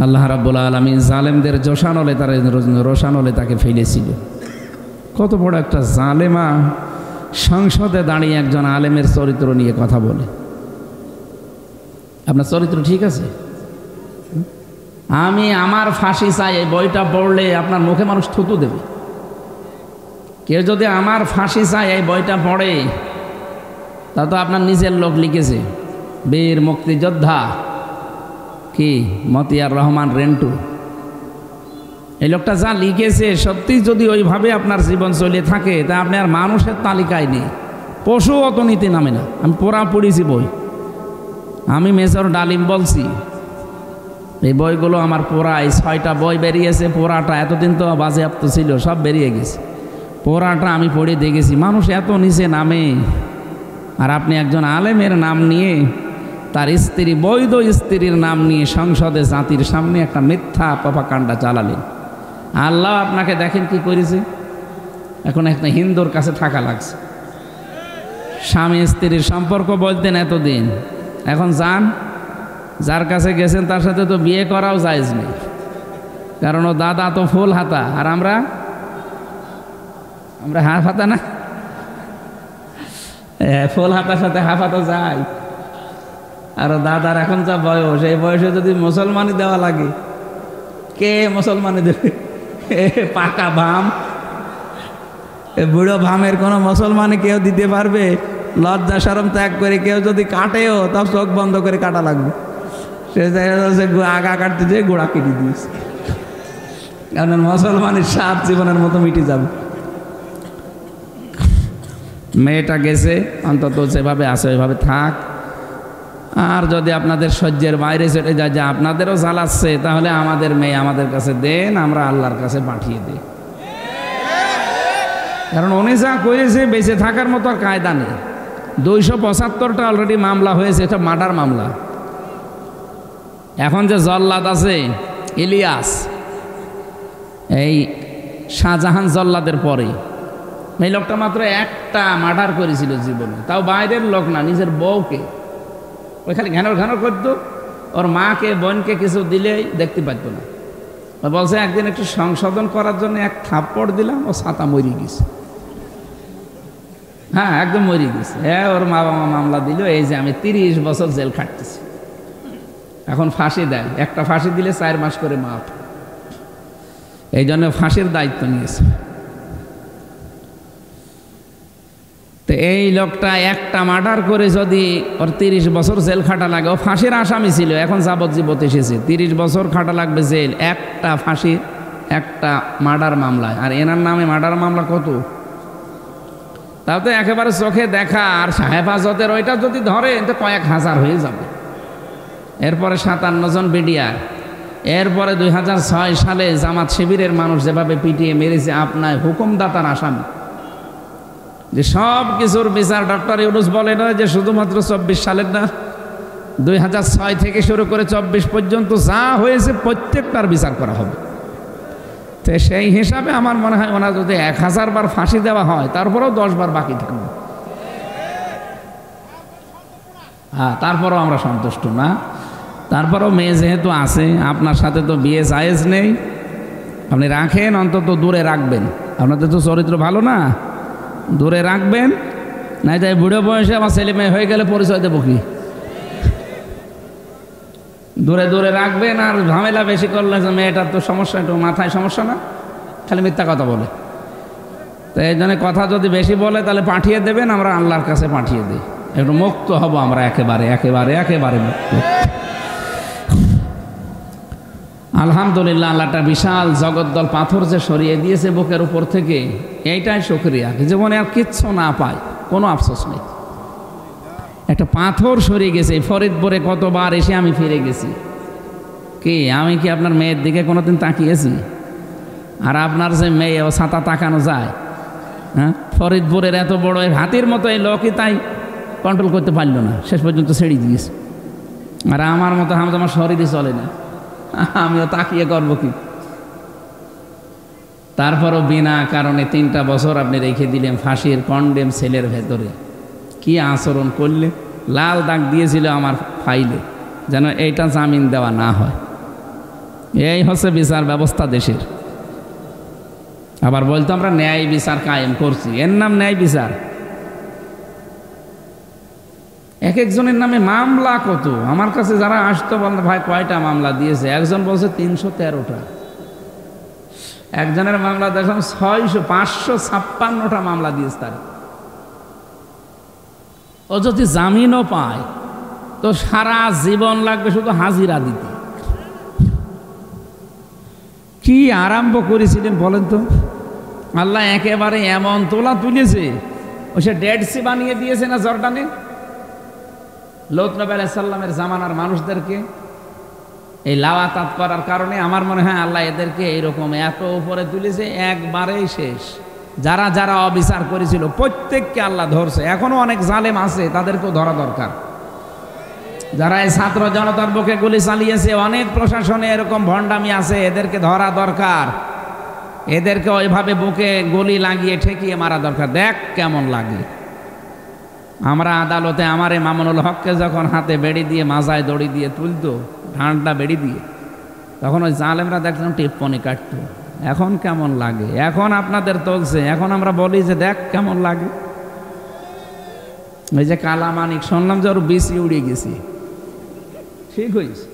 আল্লাহ রাব্বুল আলামিন জালেমদের জোশানলে তার রোশানলে তাকে ফেলেছিল। কত বড় একটা জালেমা সংসদে দাঁড়িয়ে একজন আলেমের চরিত্র নিয়ে কথা বলে। আপনার চরিত্র ঠিক আছে? আমি আমার ফাঁসি চাই এই বইটা পড়লে আপনার মুখে মানুষ থুতু দেবে। কেউ যদি আমার ফাঁসি চাই এই বইটা পড়ে, তা তো আপনার নিজের লোক লিখেছে, বীর মুক্তিযোদ্ধা কি মতিয়ার রহমান রেন্টু। এই লোকটা যা লিখেছে সত্যি যদি ওইভাবে আপনার জীবন চলে থাকে, তা আপনি আর মানুষের তালিকায় নেই, পশু অত নীতি নামে না। আমি পড়া পড়েছি বই, আমি মেজর ডালিম বলছি, এই বইগুলো আমার পড়া, এই 6টা বই বেরিয়েছে। পড়াটা এতদিন তো বাজেয়াপ্ত ছিল, সব বেরিয়ে গেছে। পড়াটা আমি পড়ে দেখেছি, মানুষ এত নিচে নামে। আর আপনি একজন আলেমের নাম নিয়ে, তার স্ত্রী, বৈধ স্ত্রীর নাম নিয়ে সংসদে জাতির সামনে একটা মিথ্যা প্রপাগান্ডা চালালেন। আল্লাহ আপনাকে দেখেন কি করেছে। এখন একটা হিন্দুর কাছে থাকা লাগছে। স্বামী স্ত্রীর সম্পর্ক বলতেন এতদিন, এখন যান, যার কাছে গেছেন তার সাথে তো বিয়ে করাও জায়েজ নেই, কারণ ও দাদা তো ফুল হাতা, আর আমরা হাফ হাতা না। ফুল হাতার সাথে হাফ হাতা যায়। আর দাদার এখন যা বয়স, এই বয়সে যদি মুসলমানি দেওয়া লাগে, কে মুসলমানি দেবে? পাকা ভাম, বুড়ো ভামের কোনো মুসলমানি কেউ দিতে পারবে? লজ্জা শরম ত্যাগ করে কেউ যদি কাটেও, তার চোখ বন্ধ করে কাটা লাগবে। সে আগা কাটতে যেয়ে গোড়া কেটে দিয়েছে, কারণ মুসলমানের সাত জীবনের মতো মিটে যাবে। মেয়েটা গেছে, অন্তত যেভাবে আছে ওইভাবে থাক। আর যদি আপনাদের সহ্যের বাইরে চলে যায়, যে আপনাদেরও জ্বালাচ্ছে, তাহলে আমাদের মেয়ে আমাদের কাছে দেন, আমরা আল্লাহর কাছে পাঠিয়ে দিই। কারণ উনি যা করেছে বেঁচে থাকার মতো আর কায়দা নেই। 275টা অলরেডি মামলা হয়েছে, এটা মার্ডার মামলা। এখন যে জল্লাদ আছে ইলিয়াস, এই শাহজাহান জল্লাদের পরে এই লোকটা মাত্র একটা মার্ডার করেছিল জীবনে, তাও বাইরের লোক না, নিজের বউকে। ওই খালি ঘ্যানর ঘ্যানর করতো, ওর মাকে বোনকে কিছু দিলেই দেখতে পারতো না। ও বলছে একদিন একটু সংশোধন করার জন্য এক থাপ্পড় দিলাম, ও ছাতা মরিয়ে গেছে। হ্যাঁ, একদম মরিয়ে গেছে। হ্যাঁ, ওর মা বাবা মামলা দিল, এই যে আমি 30 বছর জেল খাটতেছি। এখন ফাঁসি দেয়, একটা ফাঁসি দিলে 4 মাস করে মাপ। এই জন্য ফাঁসির দায়িত্ব নিয়েছে। তো এই লোকটা একটা মার্ডার করে যদি ওর 30 বছর জেল খাটা লাগে, ও ফাঁসির আসামি ছিল, এখন যাবজ্জীবন এসেছে, 30 বছর খাটা লাগবে জেল, একটা ফাঁসি, একটা মার্ডার মামলায়। আর এনার নামে মার্ডার মামলা কত, তাও তো একেবারে চোখে দেখা। আর হেফাজতের ওইটা যদি ধরে, তো কয়েক হাজার হয়ে যাবে। এরপরে 57 জন বিডিআর, এরপরে 2006 সালে জামাত শিবিরের মানুষ যেভাবে পিটিয়ে মেরেছে আপনার হুকুমদাতার আসামি, যে সব কিছুর বিচার ডক্টর ইউনূস বলে না যে শুধুমাত্র 24 সালের না, 2006 থেকে শুরু করে 24 পর্যন্ত যা হয়েছে প্রত্যেকটার বিচার করা হবে। তো সেই হিসাবে আমার মনে হয় ওনার যদি 1000 বার ফাঁসি দেওয়া হয়, তারপরেও 10 বার বাকি থাকবে। হ্যাঁ, তারপরেও আমরা সন্তুষ্ট না। তারপরেও মেয়ে যেহেতু আছে, আপনার সাথে তো বিয়ে জায়েজ নেই, আপনি রাখেন, অন্তত দূরে রাখবেন। আপনাদের তো চরিত্র ভালো না, দূরে রাখবেন। নাই তাই বুড়ো বয়সে আমার ছেলে মেয়ে হয়ে গেলে পরিচয় দেবো কি? দূরে দূরে রাখবেন। আর ঝামেলা বেশি করলে মেয়েটার তো সমস্যা, একটু মাথায় সমস্যা না, খালি মিথ্যা কথা বলে। তো এই জন্য কথা যদি বেশি বলে তাহলে পাঠিয়ে দেবেন, আমরা আল্লাহর কাছে পাঠিয়ে দিই, একটু মুক্ত হব আমরা, একেবারে একেবারে একেবারে মুক্ত। আলহামদুলিল্লাহ, আল্লাহটা বিশাল জগদ্দল পাথর যে সরিয়ে দিয়েছে বুকের উপর থেকে, এইটাই শুকরিয়া। জীবনে আর কিচ্ছু না পাই, কোনো আফসোস নেই। একটা পাথর সরিয়ে গেছে। ফরিদপুরে কতবার এসে আমি ফিরে গেছি। কি আমি কি আপনার মেয়ের দিকে কোনোদিন তাকিয়েছি? আর আপনার যে মেয়ে, ও ছাতা তাকানো যায়? হ্যাঁ, ফরিদপুরের এত বড় হাতির মতো এই লোকই তাই কন্ট্রোল করতে পারল না, শেষ পর্যন্ত ছেড়ে দিয়েছে। আর আমার মতো আমার শরীরই চলে না, আমিও তাকিয়ে করবো কি? তারপরও বিনা কারণে 3টা বছর আপনি রেখে দিলেন ফাঁসির কন্ডেম সেলের ভেতরে। কি আচরণ করলে! লাল দাগ দিয়েছিল আমার ফাইলে, যেন এইটা জামিন দেওয়া না হয়। এই হচ্ছে বিচার ব্যবস্থা দেশের। আবার বলতো আমরা ন্যায় বিচার কায়েম করছি, এর নাম ন্যায় বিচার? এক একজনের নামে মামলা কত। আমার কাছে যারা আসতো বলতো ভাই কয়টা মামলা দিয়েছে, একজন বলছে 313টা, একজনের মামলা দেখলাম 556টা মামলা দিয়েছে তার। ও যদি জামিনও পায় তো সারা জীবন লাগবে শুধু হাজিরা দিতে। কি আরম্ভ করেছিলেন বলেন তো? আল্লাহ একেবারে এমন তোলা তুলেছে, ও সে ডেড সি বানিয়ে দিয়েছে না জর্ডানে, লূত নবী আলাইহিস সালামের জামানার মানুষদেরকে এই লাওয়াতাত করার কারণে। আমার মনে হয় আল্লাহ এদেরকে এইরকম এত উপরে তুলেছে, একবারেই শেষ। যারা যারা অবিচার করেছিল প্রত্যেককে আল্লাহ ধরছে। এখনো অনেক জালেম আছে, তাদেরকেও ধরা দরকার। যারা এই ছাত্র জনতার বুকে গুলি চালিয়েছে, অনেক প্রশাসনে এরকম ভণ্ডামি আছে, এদেরকে ধরা দরকার। এদেরকে ওইভাবে বুকে গুলি লাগিয়ে ঠেকিয়ে মারা দরকার। দেখ কেমন লাগে। আমরা আদালতে আমার মামুনুল হককে যখন হাতে বেড়ি দিয়ে মাজায় দড়ি দিয়ে তুলতো, ঢাঁড়টা বেড়ি দিয়ে, তখন ওই জালেমরা দেখলাম টিপ্পনি কাটতো। এখন কেমন লাগে? এখন আপনাদের তুলছে, এখন আমরা বলি যে দেখ কেমন লাগে। ওই যে কালামানিক শুনলাম যে ওর বিসি উড়িয়ে গেছে। ঠিক হয়েছে,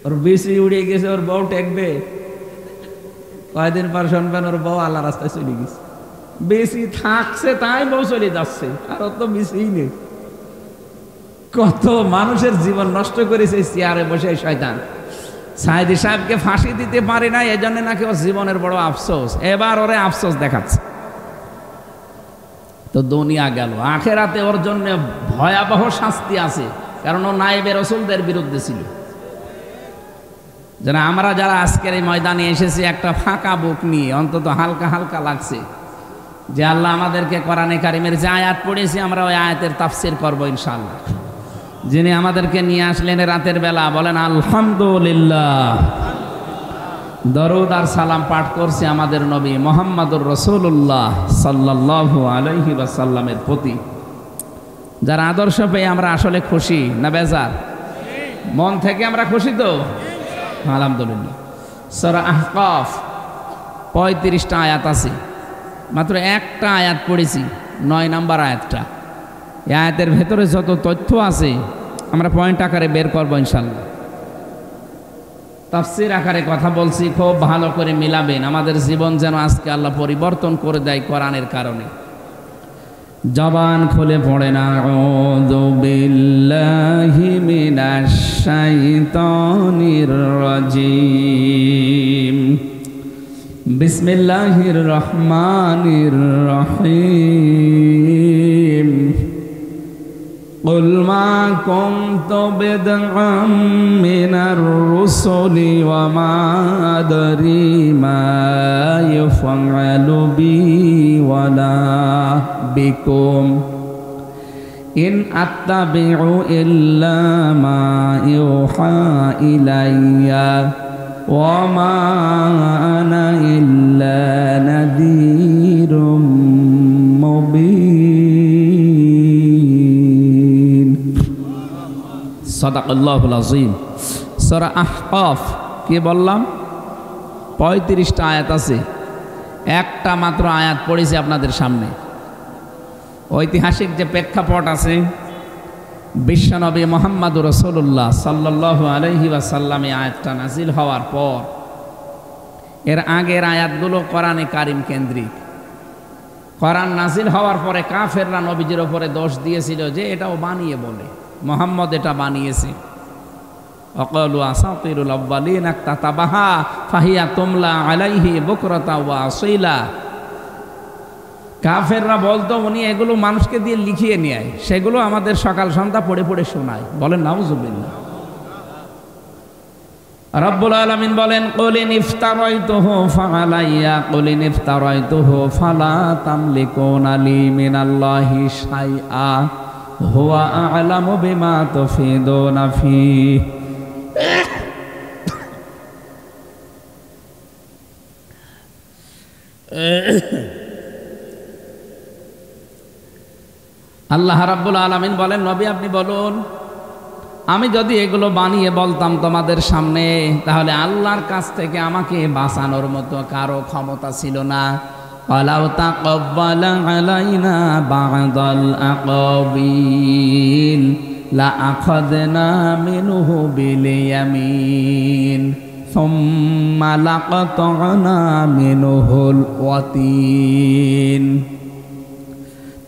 ওর বিসি উড়িয়ে গেছে, ওর বউ টেকবে। কয়েকদিন পর শুনবেন ওর বউ আল্লাহ রাস্তায় চলে গেছে। বেশি থাকছে তাই বউ চলে যাচ্ছে, আর অত বেশি নেই। কত মানুষের জীবন নষ্ট করেছে চেয়ারে বসে শয়তান। সাইদি সাহেবকে ফাঁসি দিতে পারে না, এই জন্য নাকি ওর জীবনের বড় আফসোস। এবার ওরে আফসোস দেখাচ্ছে। তো দুনিয়া গেল, আখেরাতে ওর জন্য ভয়াবহ শাস্তি আছে, কারণ ও নায়েবে রাসূলদের বিরুদ্ধে ছিল। যেন আমরা যারা আজকের এই ময়দানে এসেছি একটা ফাঁকা বুক নিয়ে, অন্তত হালকা হালকা লাগছে যে আল্লাহ আমাদেরকে কোরআনে কারিমের যে আয়াত পড়েছি আমরা ওই আয়াতের তাফসীর করব ইনশাআল্লাহ। যিনি আমাদেরকে নিয়ে আসলেন রাতের বেলা, বলেন আলহামদুলিল্লাহ। দরুদ আর সালাম পাঠ করছি আমাদের নবী মুহাম্মদুর রাসূলুল্লাহ সাল্লাল্লাহু আলাইহি ওয়াসাল্লামের প্রতি, যার আদর্শ পেয়ে আমরা আসলে খুশি না বেজার? মন থেকে আমরা খুশি তো আলহামদুলিল্লাহ। সূরা আহকাফ 35টা আয়াত আছে, মাত্র একটা আয়াত পড়েছি, 9 নম্বর আয়াতটা। এই আয়াতের ভেতরে যত তথ্য আছে আমরা পয়েন্ট আকারে বের করবো ইনশাল্লাহ। তাফসীর আকারে কথা বলছি, খুব ভালো করে মিলাবেন। আমাদের জীবন যেন আজকে আল্লাহ পরিবর্তন করে দেয় কোরআনের কারণে। জবান খুলে পড়েন আউযু বিল্লাহি মিনাশ শাইতানির রাজিম, বিসমিল্লাহির রহমানির রহিম। قل ما كنت بدعا من الرسل وما أدري ما يفعل بي ولا بكم إن أتبع إلا ما يوحى إلي وما أنا إلا نذير مبين সাদাকাল্লাহুল আযীম। সূরা আহকাফ কি বললাম 35টা আয়াত আছে, একটা মাত্র আয়াত পড়েছি আপনাদের সামনে। ঐতিহাসিক যে প্রেক্ষাপট আছে, বিশ্বনবী মুহাম্মদুর রাসূলুল্লাহ সাল্লাল্লাহু আলাইহি ওয়াসাল্লাম এই আয়াতটা নাজিল হওয়ার পর, এর আগের আয়াতগুলো কোরআনে কারিম কেন্দ্রিক। কোরআন নাজিল হওয়ার পরে কাফেররা নবীজির উপরে দোষ দিয়েছিল যে এটাও বানিয়ে বলে, মুহাম্মদ এটা বানিয়েছে। ওয়াকালু আসাতিরুল আউয়ালিন ইকতাতাবাহা ফাহিয়া তুমলা আলাইহি বুকরাতা ওয়া আসীলা। কাফেররা বলতো উনি এগুলো মানুষকে দিয়ে লিখিয়ে নিয়ে আয়, সেগুলো আমাদের সকাল সন্ধ্যা পড়ে পড়ে শোনায়। বলেন নাউযুবিল্লাহ। রব্বুল আলামিন বলেন কুল ইন ইফতারাইতুহু ফাআলাইয়া কুল ইন ইফতারাইতুহু ফালা তামলিকুনা লি মিনাল্লাহি শাইআ হুয়া আ'লামু বিমা তুফিদুনা ফীহি। আল্লাহ রাব্বুল আলামিন বলেন নবী আপনি বলুন আমি যদি এগুলো বানিয়ে বলতাম তোমাদের সামনে, তাহলে আল্লাহর কাছ থেকে আমাকে বাঁচানোর মতো কারো ক্ষমতা ছিল না। ওয়ালাউ তাকাব্বালা আলাইনা বা'দাল আকাবিল লা আখাযনা মিনহু বিল ইয়ামিন সুম্মা লাকাতা'না মিনহুল ওয়াতিন।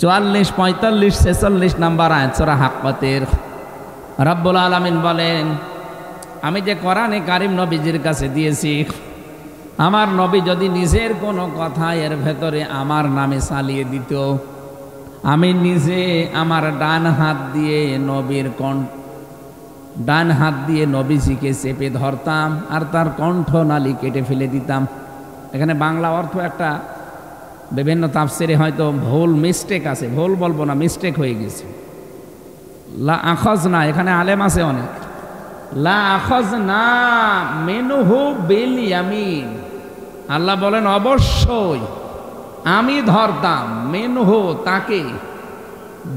44, 45, 46 নাম্বার আয়াত সূরা হাক্কাতের রব্বুল আলামিন বলেন, আমি যে কোরআনে কারিম নবীজির কাছে দিয়েছি, আমার নবী যদি নিজের কোনো কথা এর ভেতরে আমার নামে চালিয়ে দিত, আমি নিজে আমার ডান হাত দিয়ে নবীজিকে চেপে ধরতাম আর তার কণ্ঠনালী কেটে ফেলে দিতাম। এখানে বাংলা অর্থ একটা বিভিন্ন তাফসিরে হয়তো ভুল মিস্টেক আছে, ভুল বলবো না, মিস্টেক হয়ে গেছে। লা আখাযনা, এখানে আলেম আছে অনেক, লা আখাযনা মিনহু বিল ইয়ামিন। আল্লাহ বলেন অবশ্যই আমি ধরতাম, মিনহু তাকে,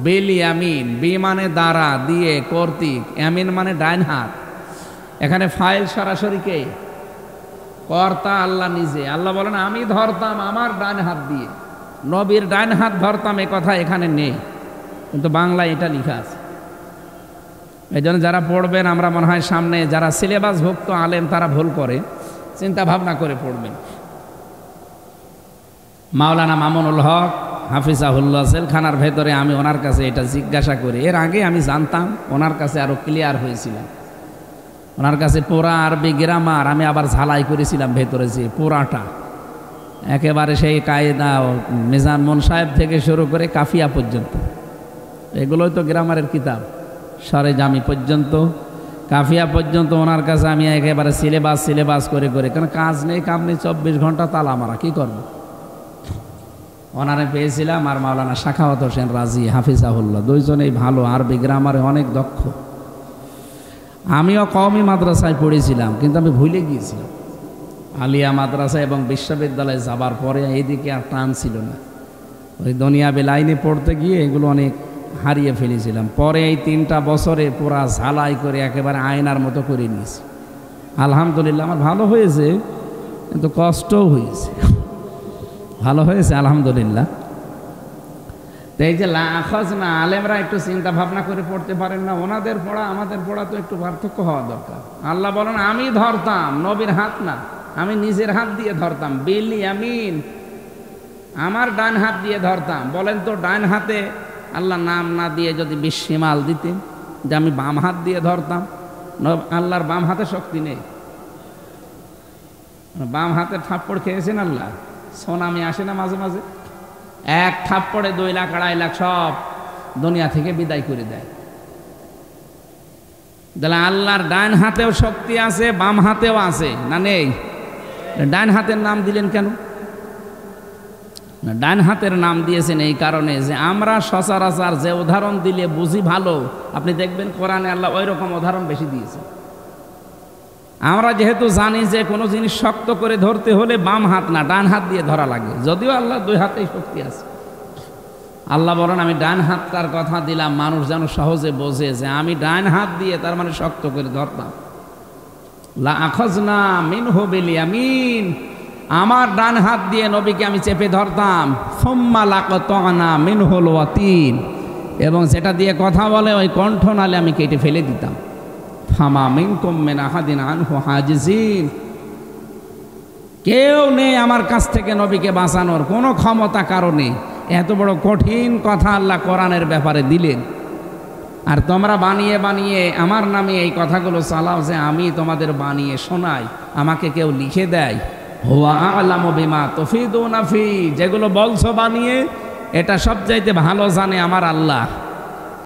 বিল ইয়ামিন, বি মানে দ্বারা, দিয়ে, কর্তৃক, ইয়ামিন মানে ডাইন হাত। এখানে ফাইল সরাসরি কে? কর্তা আল্লাহ নিজে। আল্লাহ বলেন আমি ধরতাম আমার ডান হাত দিয়ে, নবীর ডান হাত ধরতাম, এ কথা এখানে নেই, কিন্তু বাংলায় এটা লেখা আছে। এই জন্য যারা পড়বেন, আমরা মনে হয় সামনে যারা সিলেবাসভুক্ত আলেম তারা ভুল করে, চিন্তা ভাবনা করে পড়বেন। মাওলানা মামুনুল হক হাফিজাহুল্লাহ জেলখানার ভেতরে আমি ওনার কাছে এটা জিজ্ঞাসা করি, এর আগে আমি জানতাম, ওনার কাছে আরো ক্লিয়ার হয়েছিলাম। ওনার কাছে পুরা আরবি গ্রামার আমি আবার ঝালাই করেছিলাম ভেতরে, যে পুরাটা একেবারে সেই কায়দা মিজান মন সাহেব থেকে শুরু করে কাফিয়া পর্যন্ত, এগুলোই তো গ্রামারের কিতাব, সরে জামি পর্যন্ত, কাফিয়া পর্যন্ত ওনার কাছে আমি একেবারে সিলেবাস করে করে, কারণ কাজ নেই কাম নেই, 24 ঘন্টা তালা মারা, কী করবো। ওনারে পেয়েছিলাম আর মাওলানা শাখাওয়াত হোসেন রাজি হাফিজাহুল্লাহ, দুইজনেই ভালো, আরবি গ্রামারে অনেক দক্ষ। আমিও কওমি মাদ্রাসায় পড়েছিলাম, কিন্তু আমি ভুলে গিয়েছিলাম। আলিয়া মাদ্রাসা এবং বিশ্ববিদ্যালয়ে যাবার পরে এইদিকে আর টান ছিল না, ওই দুনিয়াবি লাইনে পড়তে গিয়ে এগুলো অনেক হারিয়ে ফেলেছিলাম। পরে এই 3টা বছরে পুরা ঝালাই করে একেবারে আয়নার মতো করে নিয়েছি। আলহামদুলিল্লাহ আমার ভালো হয়েছে, কিন্তু কষ্টও হয়েছে। ভালো হয়েছে আলহামদুলিল্লাহ। তো এই যে লা আখাযনা, আলেমরা একটু চিন্তা ভাবনা করে পড়তে পারেন না? ওনাদের পড়া আমাদের পড়া তো একটু পার্থক্য হওয়া দরকার। আল্লাহ বলেন আমি ধরতাম, নবীর হাত না, আমি নিজের হাত দিয়ে ধরতাম, বিল ইয়ামিন, আমার ডান হাত দিয়ে ধরতাম। বলেন তো ডান হাতে আল্লাহ নাম না দিয়ে যদি বিশ্বমাল দিতেন যে আমি বাম হাত দিয়ে ধরতাম, আল্লাহর বাম হাতে শক্তি নেই। বাম হাতে থাপ্পড় খেয়েছেন আল্লাহ, সোনামি আসে না মাঝে মাঝে, এক থাপ্পড়ে 2 লাখ 2.5 লাখ সব দুনিয়া থেকে বিদায় করে দেয়। তাহলে আল্লাহর ডান হাতেও শক্তি আছে, বাম হাতেও আছে না নেই? ডান হাতের নাম দিলেন কেন? ডান হাতের নাম দিয়েছেন এই কারণে যে আমরা সচরাচর যে উদাহরণ দিলে বুঝি ভালো, আপনি দেখবেন কোরআনে আল্লাহ ওই রকম উদাহরণ বেশি দিয়েছে। আমরা যেহেতু জানি যে কোনো জিনিস শক্ত করে ধরতে হলে বাম হাত না ডান হাত দিয়ে ধরা লাগে, যদিও আল্লাহ 2 হাতেই শক্তি আছে। আল্লাহ বলেন আমি ডান হাতটার কথা দিলাম, মানুষ যেন সহজে বোঝে যে আমি ডান হাত দিয়ে তার মানে শক্ত করে ধরতাম। লা আখাযনা মিনহু বিল ইয়ামিন, আমার ডান হাত দিয়ে নবীকে আমি চেপে ধরতাম। সুম্মা লাকাতা'না মিনহুল ওয়াতিন, এবং যেটা দিয়ে কথা বলে ওই কণ্ঠনালী আমি কেটে ফেলে দিতাম। ফামা মিনকুম মিন আহাদিন আনহু হাজিজিন, কেউ নেই আমার কাছ থেকে নবীকে বাঁচানোর কোনো ক্ষমতা কারণে। এত বড় কঠিন কথা আল্লাহ কোরআনের ব্যাপারে দিলেন, আর তোমরা বানিয়ে বানিয়ে আমার নামে এই কথাগুলো চালাও যে আমি তোমাদের বানিয়ে শোনাই, আমাকে কেউ লিখে দেয়। হুয়া আ'লামু বিমা তুফিদুনা ফি, যেগুলো বলছো বানিয়ে এটা সবচাইতে ভালো জানে আমার আল্লাহ।